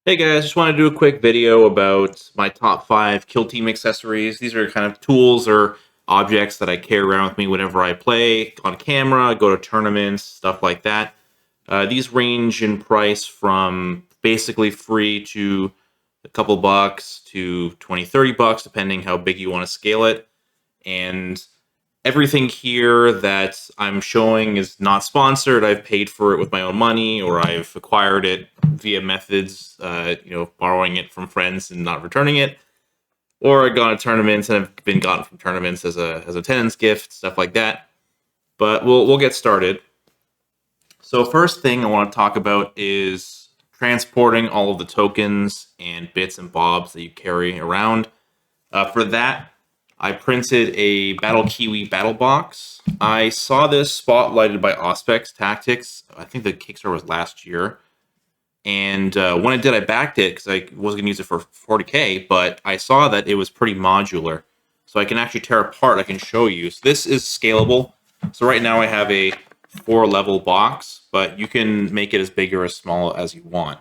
Hey guys, just want to do a quick video about my top 5 kill team accessories. These are kind of tools or objects that I carry around with me whenever I play on camera, go to tournaments, stuff like that. These range in price from basically free to a couple bucks to 20, 30 bucks, depending how big you want to scale it. And everything here that I'm showing is not sponsored. I've paid for it with my own money, or I've acquired it via methods, borrowing it from friends and not returning it, or I've gone to tournaments and have been gotten from tournaments as a attendance gift, stuff like that. But we'll get started. So first thing I want to talk about is transporting all of the tokens and bits and bobs that you carry around. For that, I printed a BattleKiwi Battle Box. I saw this spotlighted by Auspex Tactics. I think the Kickstarter was last year. And when I did, I backed it because I wasn't going to use it for 40K, but I saw that it was pretty modular. So I can actually tear apart. I can show you. So this is scalable. So right now I have a 4-level box, but you can make it as big or as small as you want.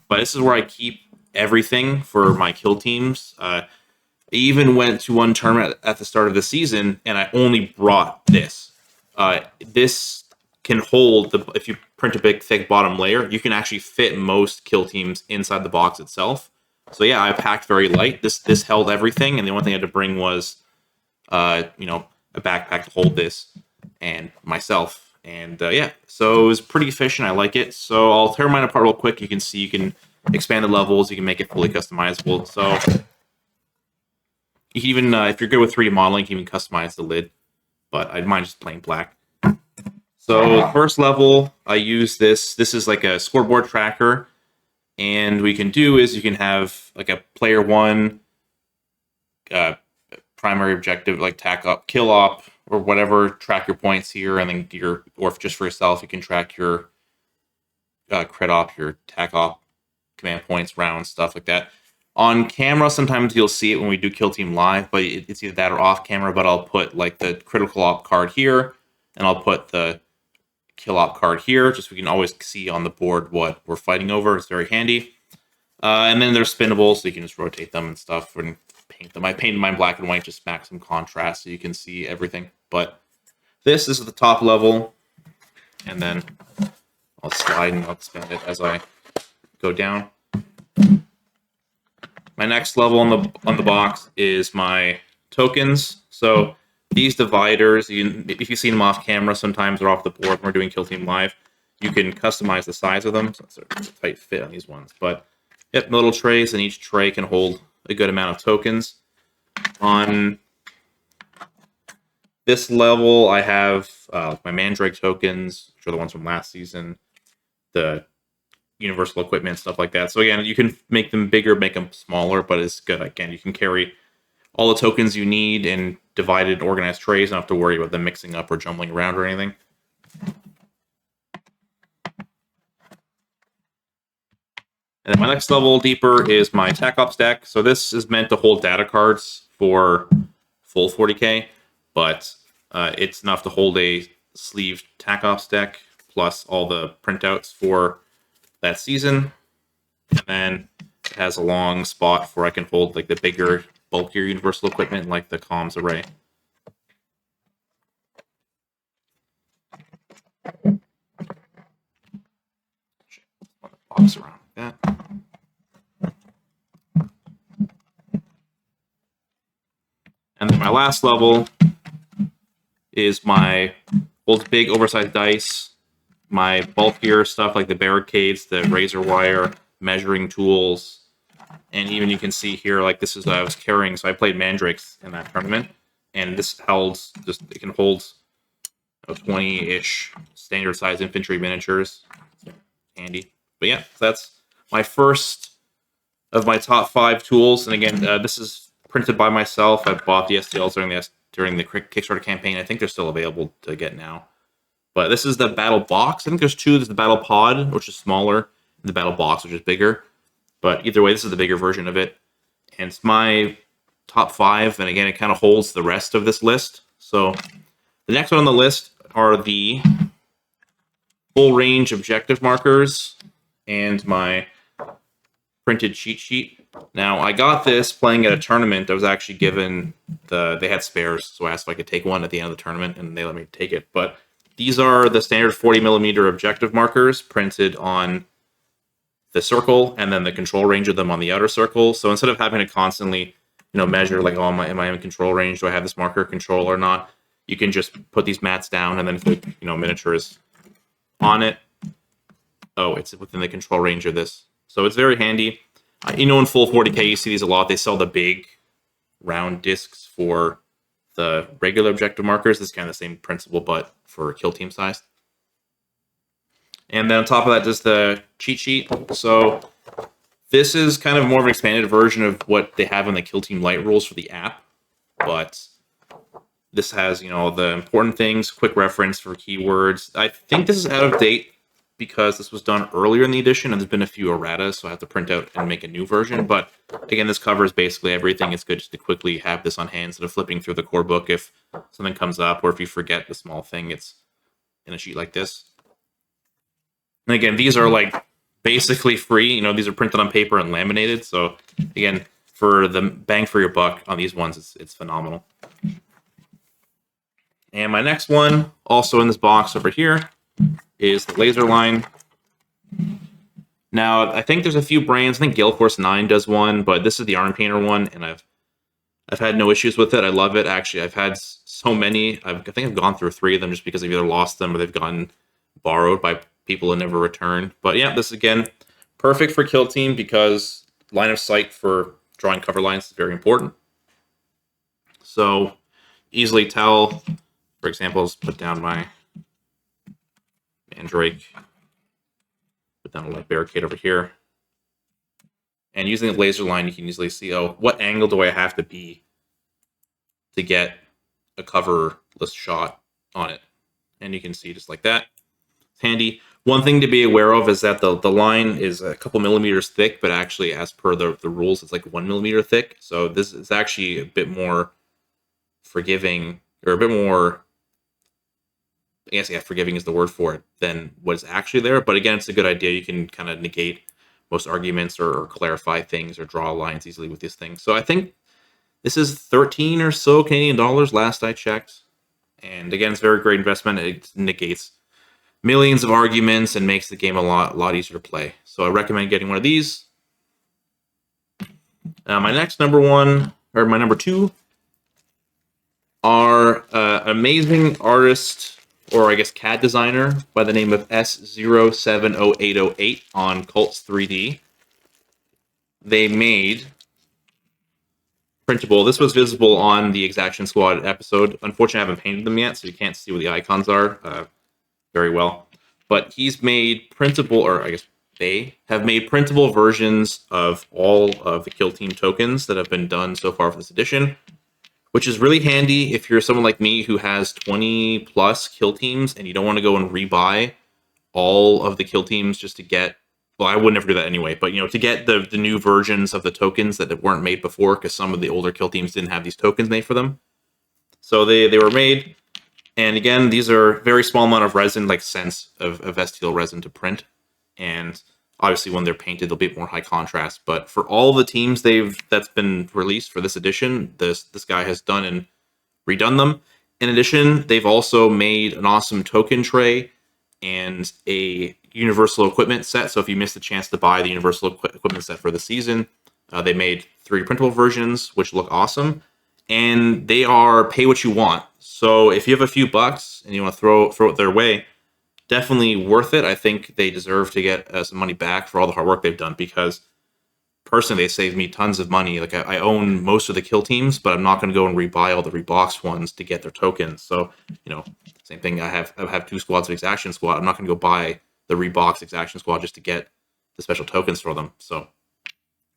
But this is where I keep everything for my kill teams. I even went to one tournament at the start of the season, and I only brought this. This can hold if you print a big thick bottom layer, you can actually fit most kill teams inside the box itself. So yeah, I packed very light. This held everything, and the only thing I had to bring was a backpack to hold this and myself. And yeah, so it was pretty efficient. I like it. So I'll tear mine apart real quick. You can see you can expand the levels. You can make it fully customizable. So you can even, if you're good with 3D modeling, you can even customize the lid. But I'd mind just plain black. So first level, I use this. This is like a scoreboard tracker. And what you can do is you can have like a player one primary objective, like tack up, kill op, or whatever, track your points here. And then or if just for yourself, you can track your crit op, your tack op, command points, rounds, stuff like that. On camera, sometimes you'll see it when we do Kill Team Live, but it's either that or off camera, but I'll put like the critical op card here, and I'll put the kill op card here, just so we can always see on the board what we're fighting over. It's very handy. And then there's spinnables, so you can just rotate them and stuff and paint them. I painted mine black and white, just maximum contrast so you can see everything. But this is the top level, and then I'll slide and I'll expand it as I go down. My next level on the box is my tokens. So these dividers, if you've seen them off camera, sometimes they're off the board when we're doing Kill Team Live. You can customize the size of them. So it's a tight fit on these ones. But yep, little trays, and each tray can hold a good amount of tokens. On this level, I have my Mandrake tokens, which are the ones from last season, the universal equipment, stuff like that. So again, you can make them bigger, make them smaller, but it's good. Again, you can carry all the tokens you need in divided, organized trays. Don't have to worry about them mixing up or jumbling around or anything. And then my next level deeper is my Tac Ops deck. So this is meant to hold data cards for full 40K, but it's enough to hold a sleeved Tac Ops deck plus all the printouts for that season. And then it has a long spot where I can hold like the bigger, bulkier universal equipment like the comms array. Box around like that. And then my last level is my holds big oversized dice, my bulkier stuff like the barricades, the razor wire, measuring tools, and even you can see here, like this is what I was carrying. So I played Mandrakes in that tournament, and this held it can hold 20-ish standard size infantry miniatures. Handy. But yeah, that's my first of my top 5 tools. And again, this is printed by myself. I bought the STLs during the Kickstarter campaign. I think they're still available to get now. But this is the Battle Box. I think there's 2. There's the Battle Pod, which is smaller, and the Battle Box, which is bigger. But either way, this is the bigger version of it. And it's my top 5. And again, it kind of holds the rest of this list. So the next one on the list are the full range objective markers and my printed cheat sheet. Now, I got this playing at a tournament. I was actually given they had spares, so I asked if I could take one at the end of the tournament, and they let me take it. But these are the standard 40mm objective markers printed on the circle, and then the control range of them on the outer circle. So instead of having to constantly, measure like, oh, am I in control range? Do I have this marker control or not? You can just put these mats down, and then if the miniature is on it, oh, it's within the control range of this. So it's very handy. In full 40K, you see these a lot. They sell the big round discs for the regular objective markers. This is kind of the same principle, but for kill team size. And then on top of that, just the cheat sheet. So this is kind of more of an expanded version of what they have in the Kill Team Lite rules for the app. But this has, the important things, quick reference for keywords. I think this is out of date because this was done earlier in the edition, and there's been a few erratas, so I have to print out and make a new version. But again, this covers basically everything. It's good just to quickly have this on hand instead of flipping through the core book if something comes up, or if you forget the small thing, it's in a sheet like this. And again, these are like basically free. These are printed on paper and laminated. So again, for the bang for your buck on these ones, it's phenomenal. And my next one, also in this box over here, is the laser line. Now, I think there's a few brands. I think Gale Force 9 does one, but this is the Arm Painter one, and I've had no issues with it. I love it. Actually, I've had so many. I think I've gone through 3 of them just because I've either lost them or they've gotten borrowed by people and never returned. But yeah, this again, perfect for kill team because line of sight for drawing cover lines is very important. So easily tell, for example, let's put down my Mandrake, put down a light barricade over here. And using the laser line, you can easily see, oh, what angle do I have to be to get a coverless shot on it? And you can see just like that. It's handy. One thing to be aware of is that the line is a couple millimeters thick, but actually, as per the rules, it's like 1 millimeter thick. So this is actually a bit more forgiving, or a bit more, I guess, yeah, forgiving is the word for it, than what is actually there. But again, it's a good idea. You can kind of negate most arguments or clarify things or draw lines easily with these things. So I think this is 13 or so Canadian dollars last I checked. And again, it's a very great investment. It negates millions of arguments and makes the game a lot easier to play. So I recommend getting one of these. My next number 2 are amazing artist, or I guess CAD designer, by the name of S070808 on Cults 3D. They made printable. This was visible on the Exaction Squad episode. Unfortunately, I haven't painted them yet, so you can't see what the icons are very well. But he's made printable, or I guess they have made printable versions of all of the Kill Team tokens that have been done so far for this edition, which is really handy if you're someone like me who has 20 plus kill teams and you don't want to go and rebuy all of the kill teams just to get, well, I would never do that anyway, but to get the new versions of the tokens that weren't made before, because some of the older kill teams didn't have these tokens made for them. So they were made, and again, these are very small amount of resin, like cents of acetyl resin to print, and obviously when they're painted, they'll be more high contrast. But for all the teams that's been released for this edition, this guy has done and redone them. In addition, they've also made an awesome token tray and a universal equipment set. So if you missed the chance to buy the universal equipment set for the season, they made 3 printable versions, which look awesome. And they are pay what you want. So if you have a few bucks and you want to throw it their way, definitely worth it. I think they deserve to get some money back for all the hard work they've done, because personally, they saved me tons of money. Like I own most of the kill teams, but I'm not going to go and rebuy all the reboxed ones to get their tokens. So, same thing. I have 2 squads of Exaction Squad. I'm not going to go buy the reboxed Exaction Squad just to get the special tokens for them. So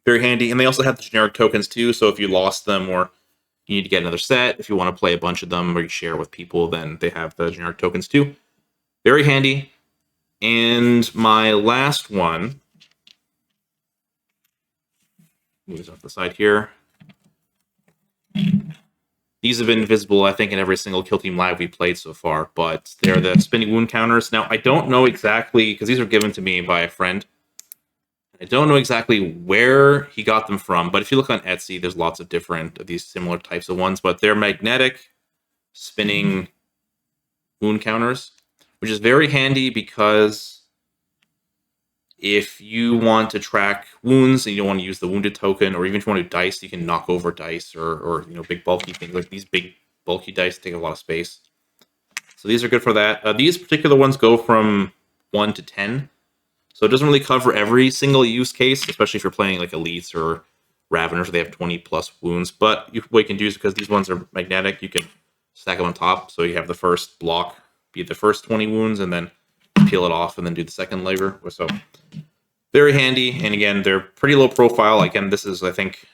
very handy. And they also have the generic tokens too. So if you lost them or you need to get another set, if you want to play a bunch of them or you share with people, then they have the generic tokens too. Very handy. And my last one, move this off the side here. These have been visible, I think, in every single Kill Team Live we played so far, but they're the spinning wound counters. Now, I don't know exactly, because these were given to me by a friend. I don't know exactly where he got them from, but if you look on Etsy, there's lots of different of these similar types of ones, but they're magnetic spinning wound counters, which is very handy because if you want to track wounds and you don't want to use the wounded token, or even if you want to do dice, you can knock over dice or big bulky things like these big bulky dice take a lot of space. So these are good for that. These particular ones go from 1 to 10. So it doesn't really cover every single use case, especially if you're playing like elites or raveners, they have 20 plus wounds. But what you can do is, because these ones are magnetic, you can stack them on top. So you have the first block be the first 20 wounds, and then peel it off and then do the second layer. So very handy. And again, they're pretty low profile. Again, this is, I think,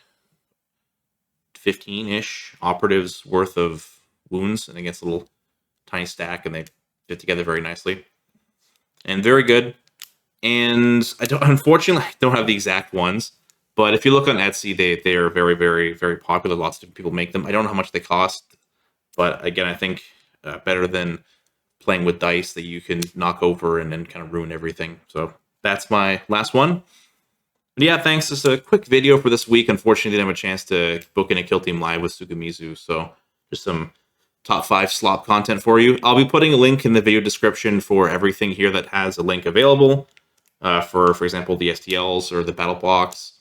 15-ish operatives worth of wounds, and against a little tiny stack, and they fit together very nicely. And very good. And unfortunately, I don't have the exact ones, but if you look on Etsy, they are very, very, very popular. Lots of people make them. I don't know how much they cost, but again, I think better than playing with dice that you can knock over and then kind of ruin everything. So that's my last one. But yeah, thanks. Just a quick video for this week. Unfortunately, didn't have a chance to book in a Kill Team Live with Sugamizu, so just some top 5 slop content for you. I'll be putting a link in the video description for everything here that has a link available. For example, the STLs or the Battle Box.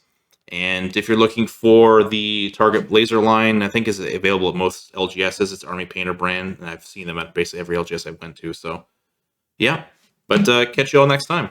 And if you're looking for the Target Blazer line, I think is available at most LGSs. It's Army Painter brand, and I've seen them at basically every LGS I've went to. So, yeah. But catch you all next time.